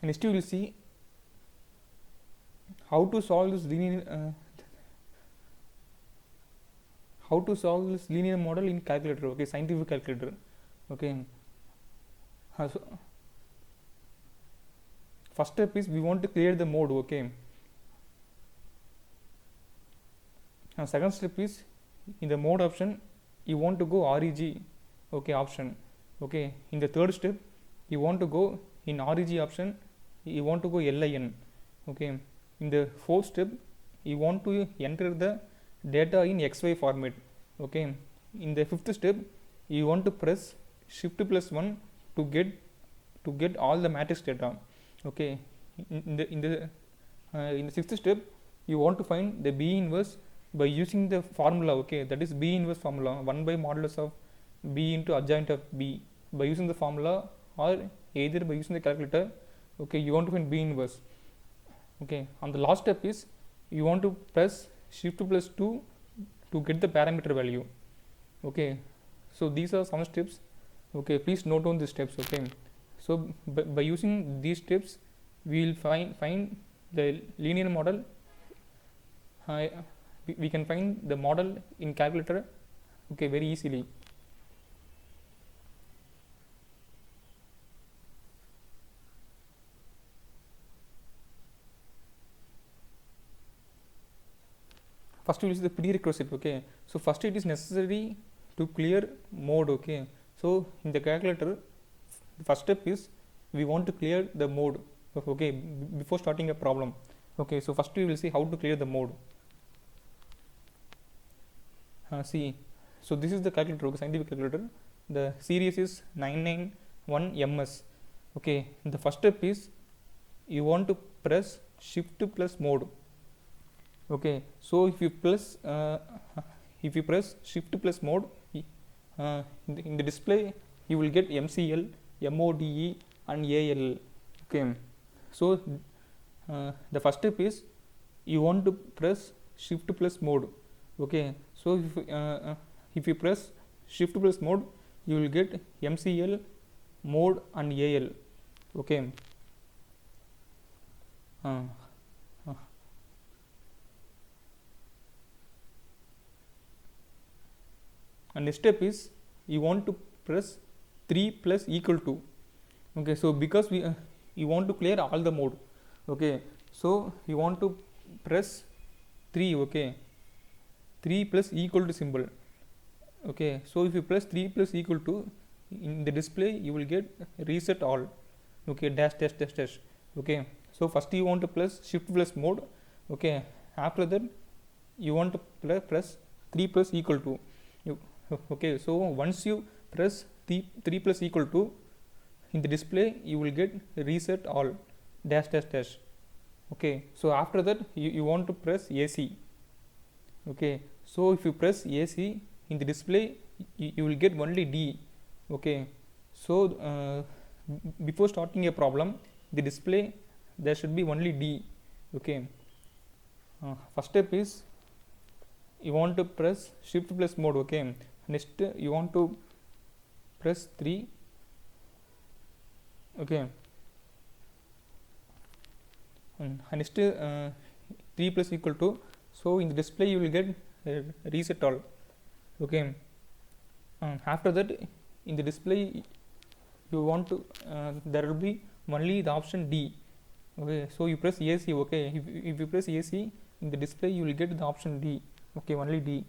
next you will see how to solve this linear model in calculator. Okay, scientific calculator. Okay, so first step is we want to clear the mode. Okay, second step is in the mode option you want to go reg, okay, option. Okay, in the third step you want to go in reg option, you want to go lin. Okay, in the fourth step you want to enter the data in xy format. Okay, in the fifth step you want to press shift +1 to get all the matrix data. Okay, in the sixth step you want to find the B inverse by using the formula. Okay, that is B inverse formula, 1 by modulus of B into adjoint of B, by using the formula or either by using the calculator. Okay, you want to find B inverse. Okay, and the last step is you want to press shift +2 to get the parameter value. Okay, so these are some steps. Okay, please note down the steps. Okay, so by using these steps we will find the linear model. We can find the model in calculator, okay, very easily. First we will see the prerequisite. Okay, so first it is necessary to clear mode. Okay, so in the calculator the first step is we want to clear the mode. Okay, before starting a problem. Okay, so first we will see how to clear the mode. See, so this is the calculator, okay, scientific calculator. The series is 991 ms. Okay, the first step is you want to press shift plus mode. Okay, so if you press shift plus mode, in the display you will get MCL, MODE and AL. Okay, so the first step is you want to press shift plus mode. Okay, so if you press shift plus mode you will get MCL, mode and AL. Okay, and next step is you want to press 3 plus equal to. Okay, so because you want to clear all the mode. Okay, so you want to press 3. Okay, 3 plus equal to symbol. Okay, so if you press 3 plus equal to, in the display you will get reset all. Okay, dash dash dash dash. Okay, so first you want to press shift plus mode. Okay, after that you want to press 3 plus equal to. Okay, so once you press 3 plus equal to, in the display you will get reset all, dash dash dash. Okay, so after that you want to press AC. Okay, so if you press AC, in the display you will get only D. Okay, so before starting a problem, the display there should be only D. Okay, first step is you want to press shift plus mode. Okay, next you want to press 3. Okay, and next 3 plus equal to, so in the display you will get reset all. Okay, after that in the display you want to there will be only the option D. Okay, so you press AC. Okay, if you press AC, in the display you will get the option D. Okay, only D.